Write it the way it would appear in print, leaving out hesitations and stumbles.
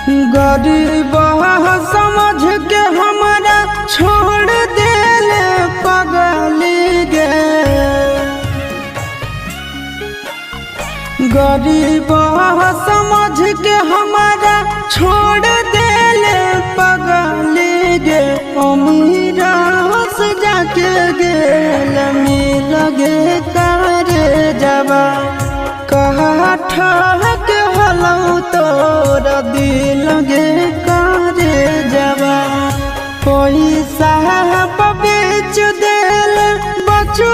गरीब समझ के हमारा छोड़ दिल पगली गे। गरीब समझ के हमारा छोड़ दिल पगली गे। अमीर से जाके गेल मिल गे करे जबा कहा ठहक हलौ तोरा दिल गे करे जबा। पैसा बेच दिल बचू